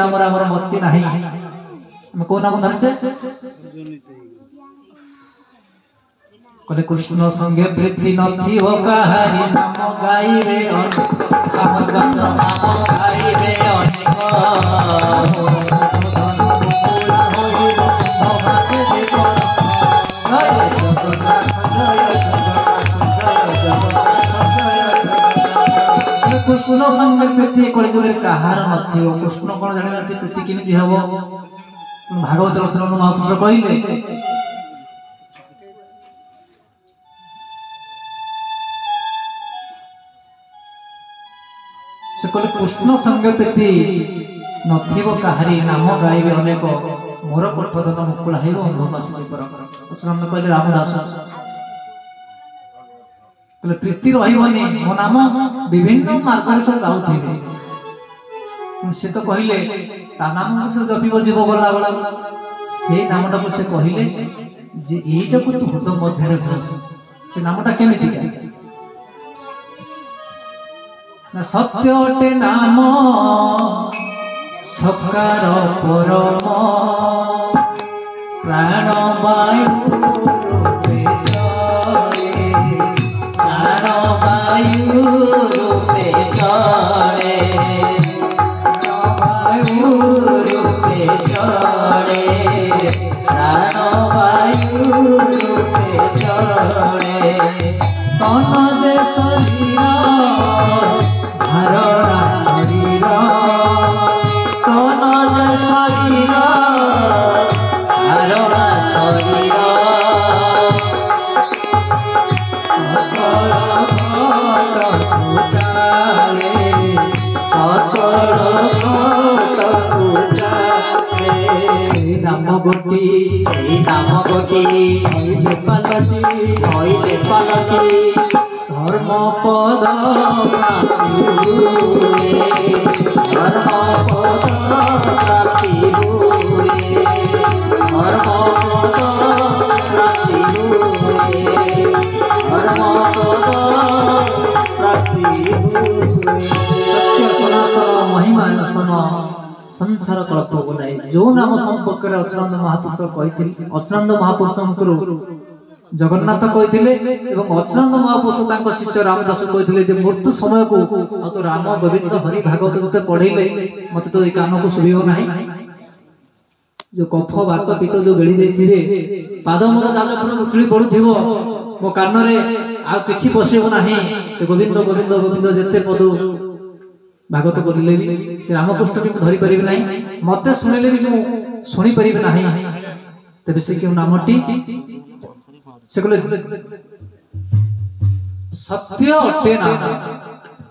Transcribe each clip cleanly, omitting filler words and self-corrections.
नाम आमर मति नाही हम को नाम धरछे कहले कृष्ण संगे प्रीति नथी हो कहारी नाम गाइबे हमर गंध नाम गाइबे कृष्ण संगे प्रीति कले जो कहार नथी हो कृष्ण कोन जानि नथी प्रीति केमिति हबो भागवत रचना महापुरुष कहिले से कहले कृष्ण संगे प्रीति नथिबो काहारी नाम गाइबे अनेक मोर पठदन मुकुल हाइबो अंधमासी पर श्रम कहले रामदास कहले प्रीति रहिबनी मो नाम विभिन्न मार्ग से गाउथिबे से तो कहले ता नाम से जपिबो जीव गला बला से नामटा को से कहले जे एटा को तू हृदय मध्य रे घोष से नामटा केमिति का ना सत्य अटे नाम सकार परम प्राण वायु रूपे चले प्राण वायु रूपे चले वायु रूपे चले प्राण वायु रूपे चले तन जे शरीर धारणा शरीर तन जे शरीर धारणा शरीर सकल नाम गोटी हईले पालकी धर्म पद धर्म पद प्राप्ति हुए धर्म पद प्राप्ति हुए धर्म पद प्राप्ति हुए सत्य सनातन महिमा सन संसार कल्प बोलाए जो नाम संपर्क में अच्युतानंद महापुरुष कही अच्युतानंद महापुरुष जगन्नाथ कही अच्युतानंद महापुरुष शिष्य रामदास कही मृत्यु समय को तो राम गोविंद हरि भागवत जो पढ़ेले मत तो कान को शुभ ना जो कफ बात पीत जो बेड़ी देथिबे पाद मोर जाजपुर उछली पड़ुथिबो मो कान रे आ किछि पसेबो नाही से गोविंद गोविंद गोविंद जते पद भागवत बोलिले भी से रामकृष्ण भी धरि परिबे नाही मते सुनिले भी मु सुनि परिबे नाही तबे से क्यों नामटी से कहले सत्य अटे नाम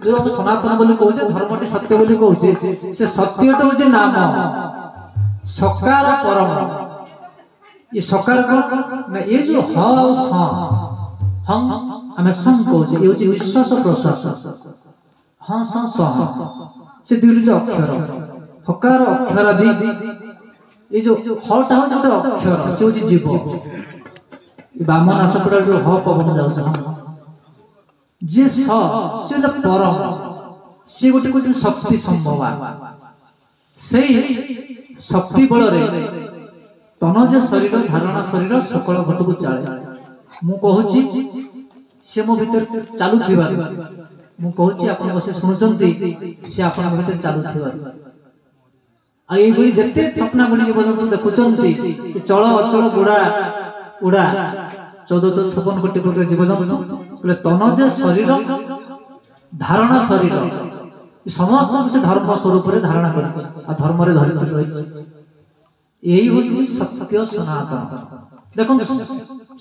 जो हम सनातन बोली कहूचे धर्मटी सत्य बोली कहूचे से सत्यटा होचे नाम सकार परम ये सकार कोन ना ये जो ह और स हम हमें सं कहूचे ये होचे विश्वास प्रश्वास हाँ से दुर्ज अक्षर हकार अक्षर दी ये जो हटा हो जो अक्षर से होची जीव बामन आसपड़ जो ह पवन जाउछ जे स से परम से गोटे को शक्ति संभव सेही शक्ति बल रे तनज शरीर धारणा शरीर सकल घट को चले मु कहूची से मो भीतर चालू थिबा मु कहूची आपण बसे सुनुचंती से आपण भीतर चालू थिबा आ ए बडी जते सपना बडी जीवजंतु देखुचंती चल अचल गुडा उडा 1456 कोटी कोटी जीवजंतु कहले तनज शरीर धारणा शरीर समस्त से धर्म स्वरूप रे धारणा करछि आ धर्म रे धरित रहिछि एही होछि सत्य सनातन देखो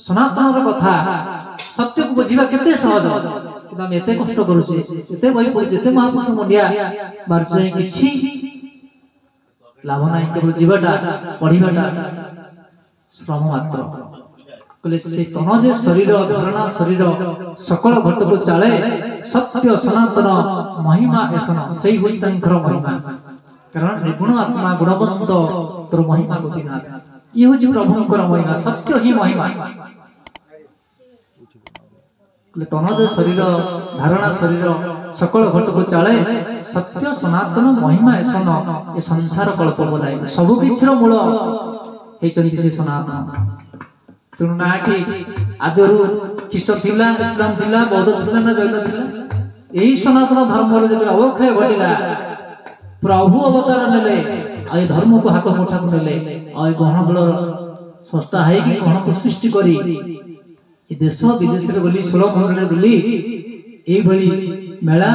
सनातन रो कथा सत्य को बुझिबा केते सहज कि हम एते कष्ट करूछि एते बही पढि जेते महापुरुष मुंडिया बारचै किछि लाभ नाही केवल जीवटा पढिबाटा श्रम मात्र कहले से तनजे शरीर धारणा शरीर सकल घट को चाले सत्य सनातन महिमा एसन सही होई तंकर महिमा कारण निर्गुण आत्मा गुणवंत तोर महिमा गोपीनाथ ये होची प्रभुंकर महिमा सत्य ही महिमा कहले तनजे शरीर धारणा शरीर सकल घट को चाले सत्य सनातन महिमा एसन ए संसार कल्प बोलाय सब किछर मूल हेचंती से सनातन तेणु ना कि आदिरु ख्रीष्ट थिला इस्लाम थिला बौद्ध थिला ना जैन थिला एही सनातन धर्म रे जे अवक्षय घटिला प्रभु अवतार नेले आ धर्म को हाथ मुठा को नेले आ गहन दल सस्ता है कि गहन को सृष्टि करी ए देश विदेश रे बोली 16 मंडल बोली एई भली मेला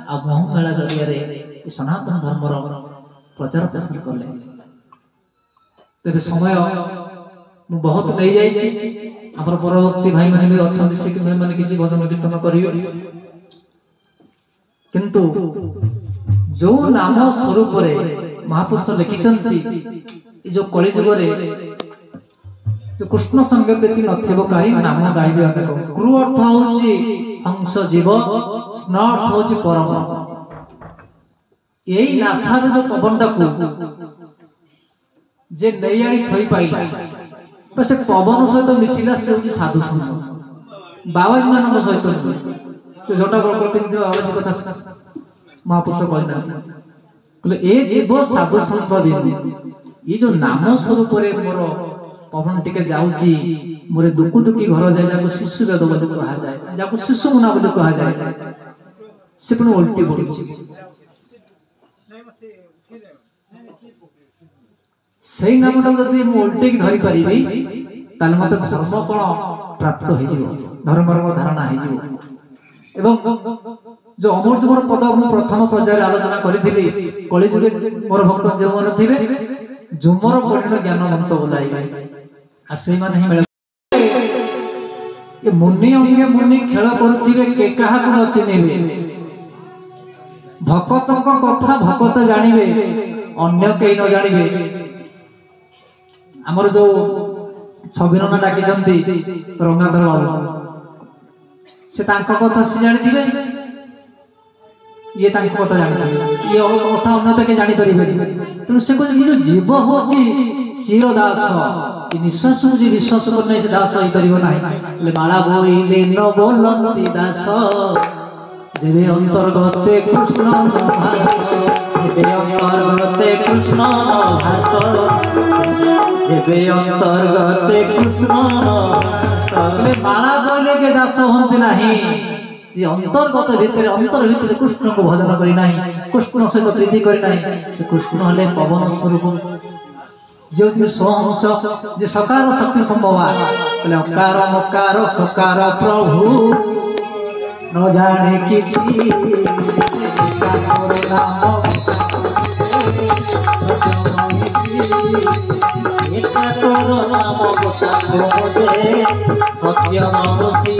आ बहु मेला जरिया रे ए सनातन धर्म रो प्रचार प्रसार करले तेबे समय मु बहुत नहीं जाई हमर परवर्ती भाई माने भी अछन से कि माने किसी भजन कीर्तन करियो किंतु जो नाम स्वरूप रे महापुरुष लिखिचंती जो कलि जुग रे जो कृष्ण संग प्रति नथिबो काई नाम गाइबे अनेक क्रू अर्थ होची हंस जीव स्न अर्थ होची परम एई नासा रे जो पवनटा को जे नैयाणी थई पाइला बस पवन सहित मिसिला से होची साधु संत बाबाजी मानक सहित तो जोटा गोल पिंदी बाबाजी कथा महापुरुष कहना कहले ए जीव साधु संत बिंदी ये जो नाम स्वरूप रे मोर पवन टिके जाउची मोरे दुखु दुखी घर जाय जाको शिशु वेद बोली कहा जाय जाको शिशु मुना बोली कहा जाय से पण उल्टी बोलुची सही नामटा जदि मु उल्टी की धरि परिबी ताले मते धर्म कोन प्राप्त होई जिवो धर्मर धारणा होई जिवो एवं जो अमर जुगर पद मु प्रथम पर्याय आलोचना करिथिली कलि जुगे मोर भक्त जे मन थिले जुमर परिण ज्ञानवंत बोलाई आ सेई माने ही ये मुनि अंगे मुनि खेल करुथिबे के काहा को न चिनिबे भक्तक कथा भक्त जानिबे अन्य केई न जानिबे हमर जो छबिरना डाकी जंती रंगाधर बाबू से तांको कथा से जानि दिबे ये तांको कथा जानि दिबे ये कथा अन्य तके जानि परिबे तेणु से ये जो जीव होची चिर दास ये निश्वास मुझे विश्वास करने से दास होई परिबो नाही ले माला बोइले न बोलंती दास जेबे अंतर्गते कृष्ण भास जेबे अंतर्गते कृष्ण भास जेबे अंतर्गते कृष्ण ले माला बोइले के दास होंती नाही जे अंतर्गत भीतर अंतर भीतर कृष्ण को भजन करी नाही कृष्ण सहित प्रीति करी नाही से कृष्ण हले पवन स्वरूप जो सोहंस जे सकार शक्ति संभव कहले अकार मकार सकार प्रभु न जाने किछि एका तोर नाम गोटा गोदे सत्य मनुषी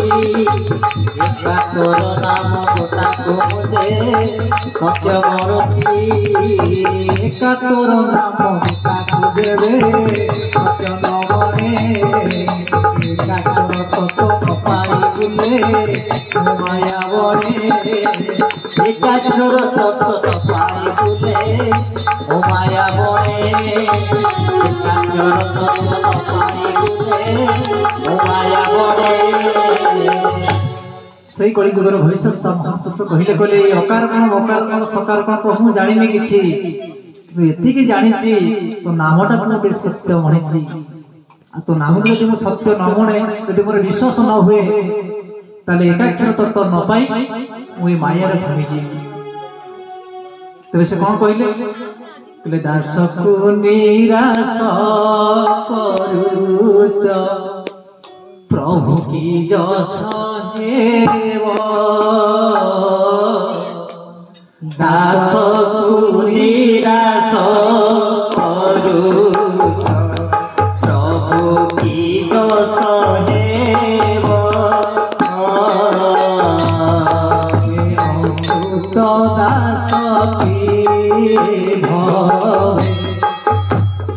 एका तोर नाम गोटा गोदे सत्य मनुषी एका तोर नाम गोटा गोदे सत्य नवने एका तोर तत्व पाई बुले माया बने एका तोर तत्व पाई बुले ओ माया बने सही कली जुगर भविष्य महापुरुष कहले कहले अकार कौन सकार कौन प्रभु जानिनी किछि तू एति कि जानिछि तो नामटा कोन के सत्य मणिछि आ तो नाम के जदि सत्य न मणे यदि मोर विश्वास न हुए ताले एकाक्षर तत्व न पाई मुई माया रे भमिछि तबे से कोन कहले कहले दास को निराश करूच प्रभु की जस हेव दास को निराश करूच प्रभु की जस हेव तो दास की भवे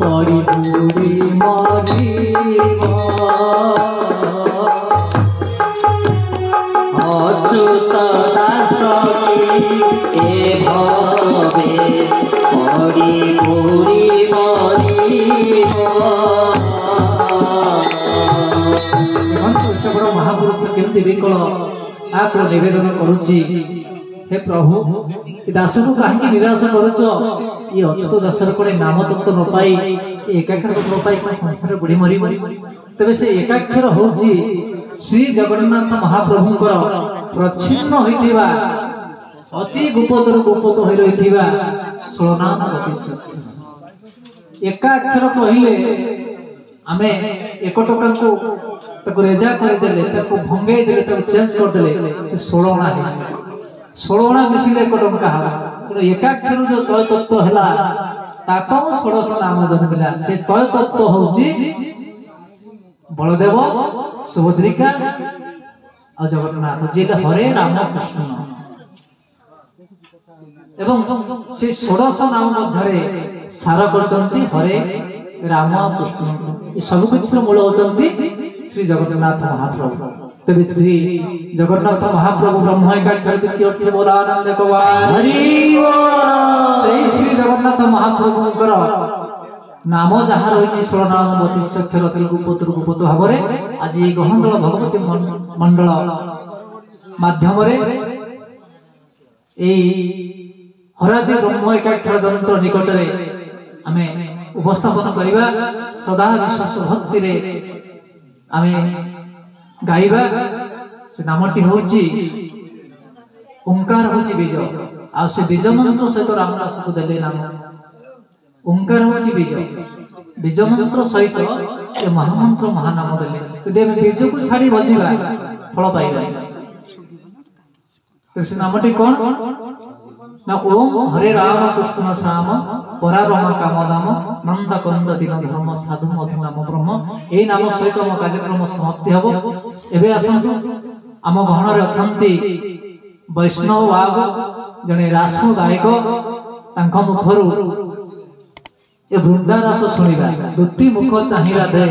पड़ी पूरी मरिब अच्युत दास की भवे पड़ी पूरी मरिब एते बड़ महापुरुष केमती विकल आपको निवेदन करुची हे प्रभु दास को कहीं निराश करुच ये अच्युत दासर कोड़े नाम तत्व न पाई एकाक्षर तत्व न पाई संसार बुढ़ी मरी तेरे से एकाक्षर हूँ श्री जगन्नाथ महाप्रभुंकर प्रच्छिन्न होइथिबा अति गुप्तर गुप्त हो रहिथिबा 16 नाम एकाक्षर कहले आमे 1 टका को ताको रेजा कर देले ताको भंगेई देले ताको चेंज कर देले से 16 ना है 16 मिसिले 1 टका हला तो एकाक्षर जो तय तत्व हला ताको 16 नाम जन्मिला से तय तत्व होची बलदेव सुभद्रिका और जगन्नाथ जी हरे राम कृष्ण एवं से 16 नाम मध्य सार करचंती हरे राम कृष्ण ये सब कुछ मूल होचंती श्री जगन्नाथ महाप्रभु तबे श्री जगन्नाथ महाप्रभु ब्रह्म एकाक्षर विद्य अर्थ बोलानंद कवार हरि बोल से श्री जगन्नाथ महाप्रभुंकर नाम जहाँ रही 16 नाम 32 अक्षर अति गुप्त भाव आज गहंदल भगवती मंडल माध्यम हरादि ब्रह्म एकाक्षर जंत्र निकट आमे उपस्थापन करवा सदा विश्वास भक्ति रे आमे गाइबा से नामटी होची ओंकार होची बीज आ से बीज मंत्र सहित रामदास को देले नाम ओंकार होची बीज मंत्र सहित ये महामंत्र महानाम देले यदि हम बीज को छाड़ी बजिबा फल पाइबा तो से नामटी कौन ना ओम हरे राम कृष्ण श्याम परारमा कामदाम नंद कंद दिन धर्म साधु मधु नाम ब्रह्म ए नाम सहित हम कार्यक्रम समाप्ति हबो एबे आसंतु आम गहन रे अछंती वैष्णव बाग जने रास गायक तांका मुखरु ए वृंदा रस सुनिबा दुती मुख चाहिला दे